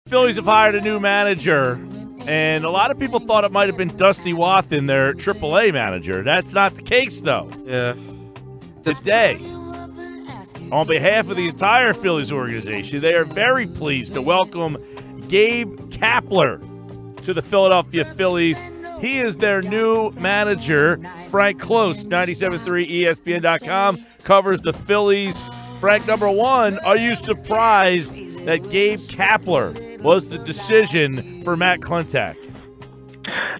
Phillies have hired a new manager, and a lot of people thought it might have been Dusty Wathan, their AAA manager. That's not the case, though. Yeah. Today, on behalf of the entire Phillies organization, they are very pleased to welcome Gabe Kapler to the Philadelphia Phillies. He is their new manager. Frank Klose, 97.3 ESPN.com, covers the Phillies. Frank, number one, are you surprised that Gabe Kapler was the decision for Matt Klentak?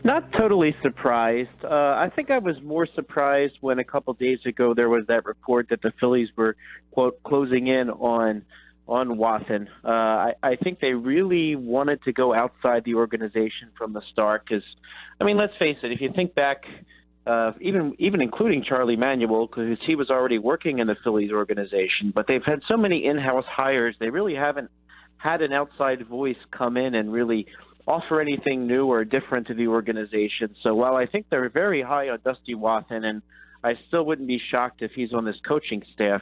Not totally surprised. I think I was more surprised when a couple days ago there was that report that the Phillies were, quote, closing in on Wathan. I think they really wanted to go outside the organization from the start because, I mean, let's face it, if you think back, even including Charlie Manuel, because he was already working in the Phillies organization, but they've had so many in-house hires, they really haven't had an outside voice come in and really offer anything new or different to the organization. So while I think they're very high on Dusty Wathan, and I still wouldn't be shocked if he's on this coaching staff,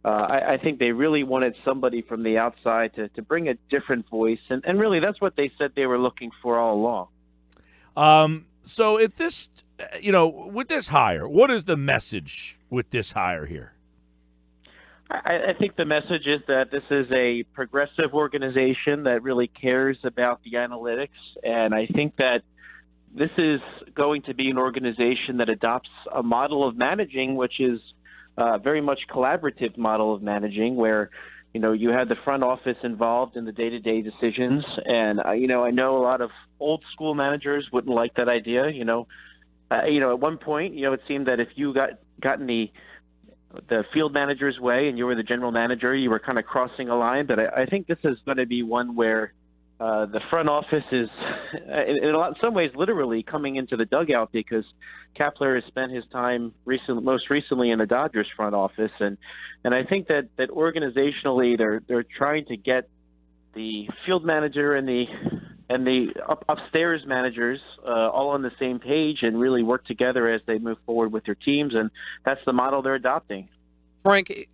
I think they really wanted somebody from the outside to bring a different voice, and really that's what they said they were looking for all along. So if this, with this hire, what is the message with this hire here? I think the message is that this is a progressive organization that really cares about the analytics, and I think that this is going to be an organization that adopts a model of managing, which is very much collaborative model of managing, where you had the front office involved in the day-to-day decisions, and I know a lot of old school managers wouldn't like that idea. At one point, it seemed that if you got in the field manager's way and you were the general manager, you were kind of crossing a line. But I think this is going to be one where the front office is, in some ways, literally coming into the dugout, because Kapler has spent his time most recently in the Dodgers front office, and I think that organizationally they're trying to get the field manager and the upstairs managers all on the same page and really work together as they move forward with their teams, and that's the model they're adopting. Frank,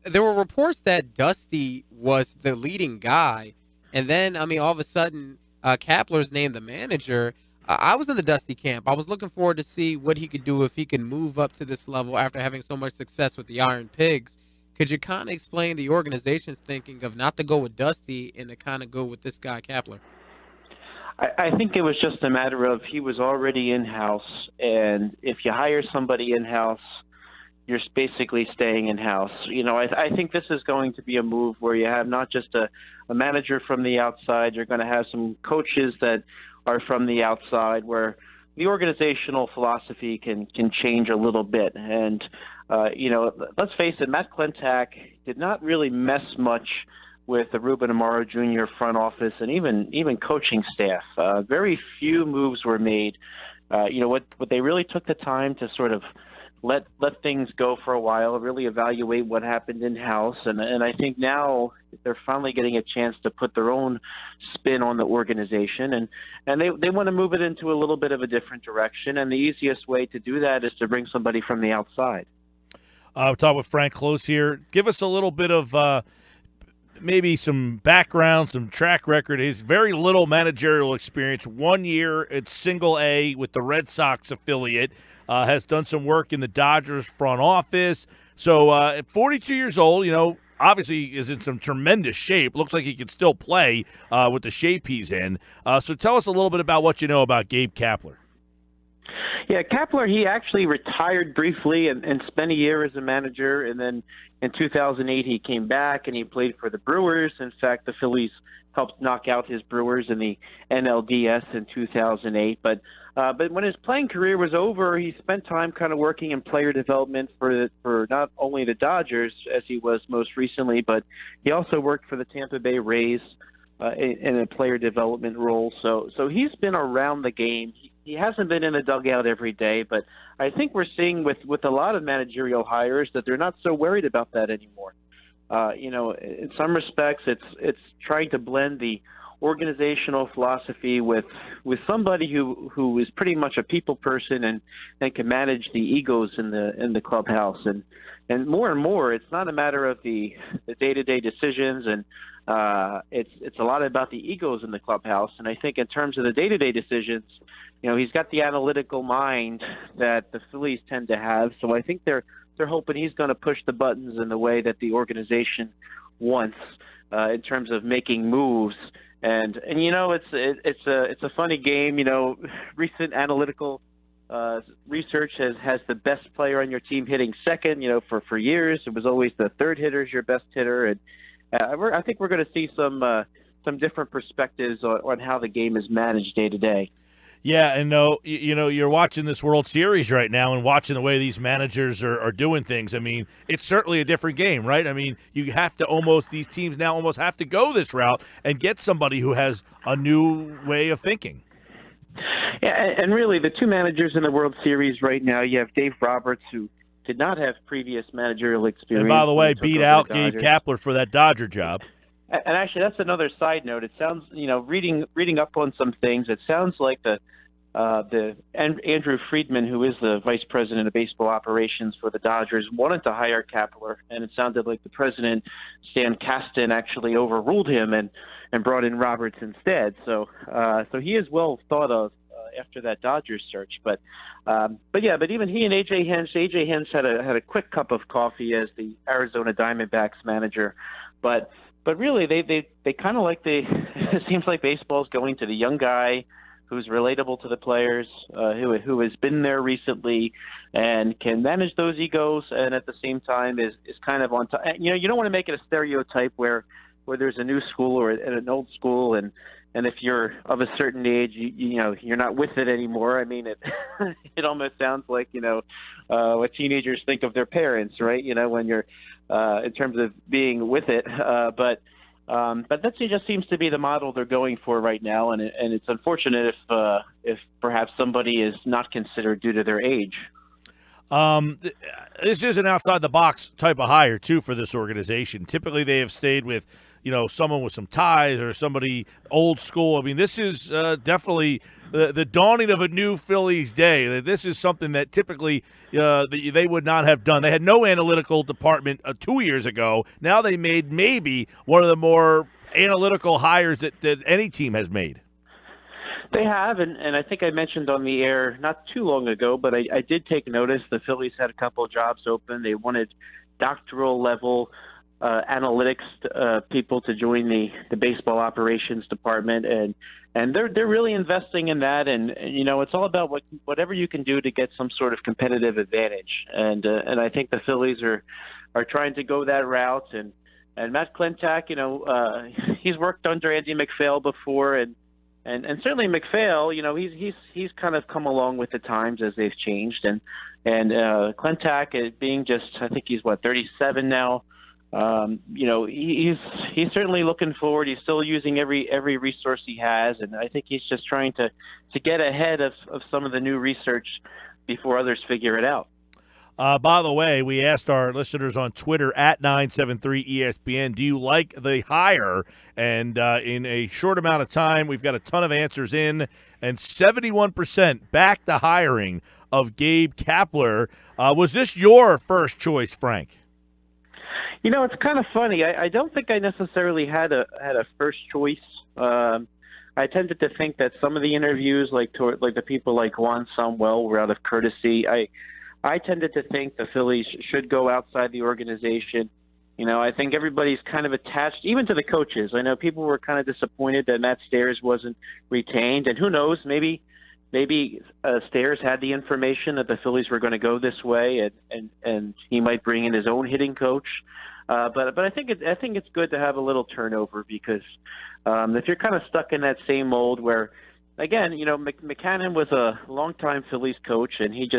there were reports that Dusty was the leading guy, and then, all of a sudden, Kapler's named the manager. I was in the Dusty camp. I was looking forward to see what he could do if he can move up to this level after having so much success with the Iron Pigs. Could you kind of explain the organization's thinking of not to go with Dusty and to kind of go with this guy, Kapler? I think it was just a matter of he was already in-house, and if you hire somebody in-house, you're basically staying in-house. I think this is going to be a move where you have not just a manager from the outside, you're going to have some coaches that are from the outside, where the organizational philosophy can change a little bit. And, let's face it, Matt Klentak did not really mess much with the Ruben Amaro Jr. front office and even coaching staff. Very few moves were made. What they really took the time to sort of let things go for a while, really evaluate what happened in-house, and I think now they're finally getting a chance to put their own spin on the organization, and they want to move it into a little bit of a different direction, and the easiest way to do that is to bring somebody from the outside. We're talking with Frank Klose here. Give us a little bit of maybe some background, some track record. He has very little managerial experience. 1 year at Single A with the Red Sox affiliate. Has done some work in the Dodgers front office. So at 42 years old, obviously is in some tremendous shape. Looks like he can still play with the shape he's in. So tell us a little bit about what you know about Gabe Kapler. Yeah, Kapler, he actually retired briefly and spent a year as a manager, and then in 2008 he came back and he played for the Brewers. In fact, the Phillies helped knock out his Brewers in the NLDS in 2008. But when his playing career was over, he spent time kind of working in player development for not only the Dodgers, as he was most recently, but he also worked for the Tampa Bay Rays in a player development role. So he's been around the game. He hasn't been in the dugout every day, but I think we're seeing with a lot of managerial hires that they're not so worried about that anymore. In some respects, it's trying to blend the organizational philosophy with somebody who is pretty much a people person and can manage the egos in the clubhouse. And and more, it's not a matter of the day-to-day decisions, and it's a lot about the egos in the clubhouse. And I think in terms of the day-to-day decisions, he's got the analytical mind that the Phillies tend to have. So I think they're hoping he's going to push the buttons in the way that the organization wants in terms of making moves. And it's a funny game. Recent analytical research has the best player on your team hitting second. For years it was always the third hitter's your best hitter, and I think we're going to see some different perspectives on how the game is managed day to day. Yeah, and you're watching this World Series right now and watching the way these managers are doing things. I mean, it's certainly a different game, right? I mean, these teams now almost have to go this route and get somebody who has a new way of thinking. Yeah, and really the two managers in the World Series right now, you have Dave Roberts, who did not have previous managerial experience. And by the way, beat out Gabe Kapler for that Dodger job. And actually, that's another side note. It sounds, reading up on some things, it sounds like the Andrew Friedman, who is the vice president of baseball operations for the Dodgers, wanted to hire Kapler, and it sounded like the president, Stan Kasten, actually overruled him and brought in Roberts instead. So he is well thought of after that Dodgers search. But even he and AJ Hinch had a quick cup of coffee as the Arizona Diamondbacks manager. But really, they kind of it seems like baseball's going to the young guy who's relatable to the players, who has been there recently and can manage those egos, and at the same time is kind of on top. You don't want to make it a stereotype where there's a new school or an old school, and if you're of a certain age, you're not with it anymore. I mean, it almost sounds like what teenagers think of their parents, right? When you're in terms of being with it, but that just seems to be the model they're going for right now, and it's unfortunate if perhaps somebody is not considered due to their age. This is an outside the box type of hire too for this organization. Typically, they have stayed with someone with some ties or somebody old school. I mean, this is definitely the dawning of a new Phillies day. This is something that typically they would not have done. They had no analytical department 2 years ago. Now they made maybe one of the more analytical hires that any team has made. They have, and I think I mentioned on the air not too long ago, but I did take notice the Phillies had a couple of jobs open. They wanted doctoral level analytics people to join the baseball operations department, and they're really investing in that, and it's all about whatever you can do to get some sort of competitive advantage, and I think the Phillies are trying to go that route, and Matt Klentak, he's worked under Andy McPhail before, and certainly McPhail, he's kind of come along with the times as they've changed, and Klentak being just, I think he's 37 now. He's certainly looking forward. He's still using every resource he has, and I think he's just trying to get ahead of some of the new research before others figure it out. By the way, we asked our listeners on Twitter at 973ESPN, do you like the hire? And in a short amount of time, we've got a ton of answers in, and 71% backed the hiring of Gabe Kapler. Was this your first choice, Frank? It's kind of funny. I don't think I necessarily had a first choice. I tended to think that some of the interviews, like the people like Juan Samuel, were out of courtesy. I tended to think the Phillies should go outside the organization. I think everybody's kind of attached, even to the coaches. I know people were kind of disappointed that Matt Stairs wasn't retained, and who knows, maybe Stairs had the information that the Phillies were going to go this way, and he might bring in his own hitting coach. But I think it's good to have a little turnover, because if you're kind of stuck in that same mold where, again, McCannon was a longtime Phillies coach, and it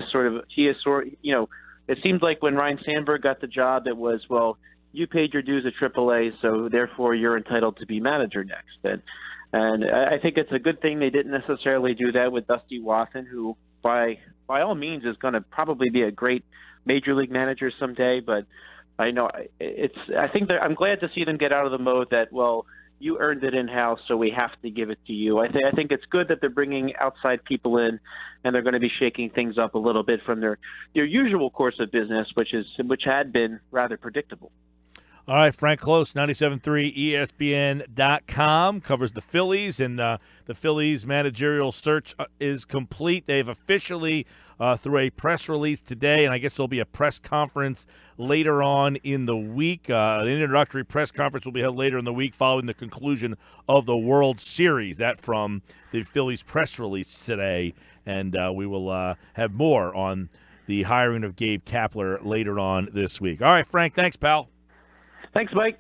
seemed like when Ryan Sandberg got the job, it was, well, you paid your dues at AAA, so therefore you're entitled to be manager next. And I think it's a good thing they didn't necessarily do that with Dusty Wathan, who by all means is going to probably be a great major league manager someday. But I think I'm glad to see them get out of the mode that, well, you earned it in-house, so we have to give it to you. I think it's good that they're bringing outside people in, and they're going to be shaking things up a little bit from their usual course of business, which had been rather predictable. All right, Frank Klose, 97.3 ESPN.com, covers the Phillies, and the Phillies managerial search is complete. They've officially, through a press release today, and I guess there'll be a press conference later on in the week. An introductory press conference will be held later in the week following the conclusion of the World Series. That from the Phillies press release today, and we will have more on the hiring of Gabe Kapler later on this week. All right, Frank, thanks, pal. Thanks, Mike.